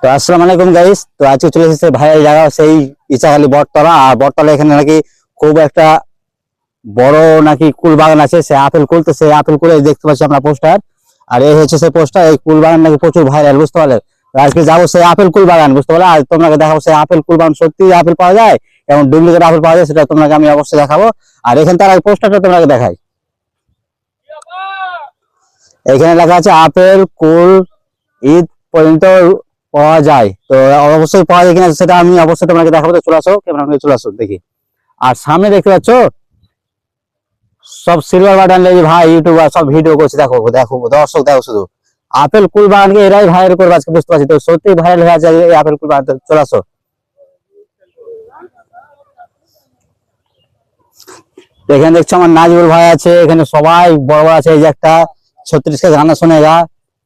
তো আসসালামু আলাইকুম গাইস। তো আজকে চলে এসেছে ভাইয়ের জায়গা সেই ইচাখালী বটতলা। আর বটতলা এখানে নাকি খুব একটা বড় নাকি কুল বাগান আছে, সে আপেল কুল। তো সেই আপেল কুলে দেখতে পাচ্ছি আমরা পোস্টার, আর এই হচ্ছে সেই পোস্টার। এই কুল বাগান নাকি প্রচুর ভাইরাল, বুঝতে পারলে। তো আজকে যাবো সেই আপেল কুল বাগান, বুঝতে পারলে। আর তোমাকে দেখাবো সেই আপেল কুল বাগান সত্যি আপেল পাওয়া যায় এবং ডুপ্লিকেট আপেল পাওয়া যায়, সেটা তোমাকে আমি অবশ্যই দেখাবো। আর এখানে তার আগে পোস্টারটা তোমাকে দেখাই। এখানে লেখা আছে আপেল কুল ঈদ পর্যন্ত পাওয়া যায়। তো অবশ্যই পাওয়া যায় কিনা সেটা আমি অবশ্যই তোমাকে দেখাবো। তো চলে আসো, ক্যামেরা নিয়ে চলে আসো দেখি। আর সামনে দেখতে পাচ্ছ সব সিলভার বাটন লেগে ভাই ইউটিউবার সব ভিডিও করছে। দেখো দেখো দর্শক, দেখো শুধু আপেল কুল বাগানকে এরাই ভাইরাল করবে আজকে, বুঝতে পারছি। তো সত্যি ভাইরাল হয়ে আছে এই আপেল কুল বাগান। চলে আসো। তো এখানে দেখছো আমার নাজিবুল ভাই আছে, এখানে সবাই বড় বড় আছে। এই যে একটা 36 কে গানা শোনেগা।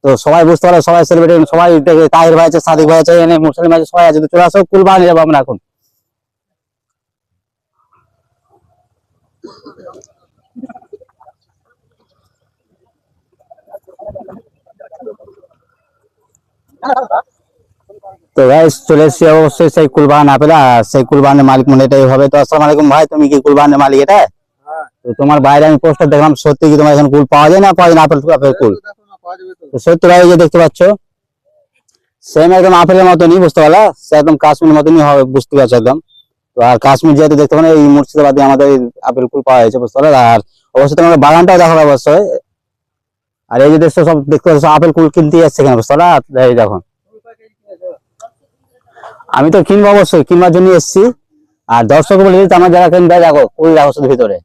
তো সবাই বুঝতে পারো, সবাই সেলিব্রিটি, সবাই দেখে। তাহির ভাই আছে, সাদিক ভাই আছে, এখানে মুসলিম আছে, সবাই আছে। তো চলে আসো, কুল বাগানে যাবো আমরা এখন। তো গাইস চলে এসেছি অবশ্যই সেই কুলবাগান আপেল। আর সেই কুলবাগানের মালিক মনে এটাই হবে। তো আসসালামু আলাইকুম ভাই, তুমি কি কুলবাগানের মালিক এটা? তো তোমার বাইরে আমি পোস্টার দেখলাম, সত্যি কি তোমার এখানে কুল পাওয়া যায় না পাওয়া যায় না? আপেল আপেল কুল তো সত্যি ভাই, এই যে দেখতে পাচ্ছ সেম একদম আপেলের মতনই, বুঝতে পারলা। সে একদম কাশ্মীরের মতনই হবে, বুঝতে পারছো একদম। তো আর কাশ্মীর যেহেতু দেখতে পারে, এই মুর্শিদাবাদে আমাদের এই আপেল কুল পাওয়া যাচ্ছে, বুঝতে পারলে। আর অবশ্যই তোমার বাগানটাও দেখাবো অবশ্যই। আর এই যে দেখছো সব দেখতে পাচ্ছ আপেল কুল কিনতে যাচ্ছে এখানে, বুঝতে পারলা। এই দেখো, আমি তো কিনবো, অবশ্যই কিনবার জন্য এসেছি। আর দর্শক বলে দিতে আমার যারা কিনবে, দেখো কুল দেখো শুধু ভিতরে।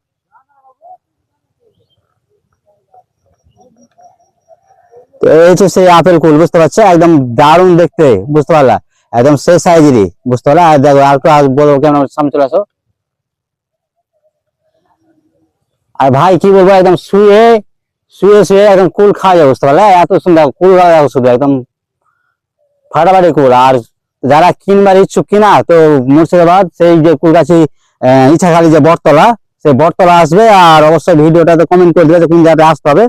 তো এই হচ্ছে সেই আপেল কুল, বুঝতে পারছো, একদম দারুণ দেখতে, বুঝতে পারলা। একদম সেই সাইজেরই, বুঝতে পারলা। আর দেখো আর একটু বলো কেমন, সামনে চলে আসো। আর ভাই কি বলবো, একদম শুয়ে শুয়ে শুয়ে একদম কুল খাওয়া যায়, বুঝতে পারলে। এত সুন্দর কুল খাওয়া যাবে শুধু, একদম ফাটাফাটি কুল। আর যারা কিনবার ইচ্ছুক কিনা, তো মুর্শিদাবাদ সেই যে কুলগাছি ইছাখালী যে বটতলা, সেই বটতলা আসবে। আর অবশ্যই ভিডিওটাতে কমেন্ট করে দিবে যে কোন জায়গায় আসতে হবে।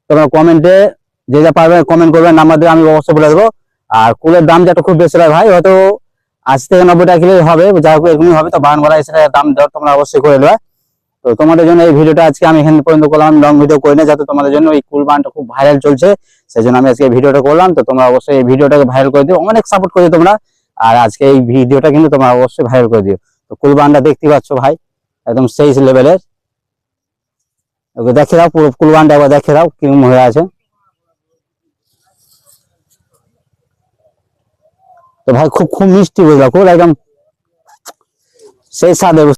তোমরা কমেন্টে যে যা পারবে কমেন্ট করবে, নাম্বার দিয়ে আমি অবশ্যই বলে দেবো। আর কুলের দাম যেটা খুব বেশি হয় ভাই, হয়তো 80 থেকে 90 টাকা কিলো হবে, যা হোক এরকমই হবে। তো বাগান বলা সেটা দাম দর তোমরা অবশ্যই করে নেবে। তো তোমাদের জন্য এই ভিডিওটা আজকে আমি এখান পর্যন্ত করলাম, লং ভিডিও করি না, যাতে তোমাদের জন্য এই কুল বাগানটা খুব ভাইরাল চলছে, সেই জন্য আমি আজকে এই ভিডিওটা করলাম। তো তোমরা অবশ্যই এই ভিডিওটাকে ভাইরাল করে দিও, অনেক সাপোর্ট করে দিও তোমরা। আর আজকে এই ভিডিওটা কিন্তু তোমরা অবশ্যই ভাইরাল করে দিও। তো কুল বাগানটা দেখতে পাচ্ছ ভাই, একদম সেই লেভেলের। ওকে দেখে দাও, পুরো কুল বাগানটা একবার দেখে দাও কিরকম হয়ে আছে। তো ভাই খুব খুব মিষ্টি, বুঝলা, খুব একদম সেই স্বাদে।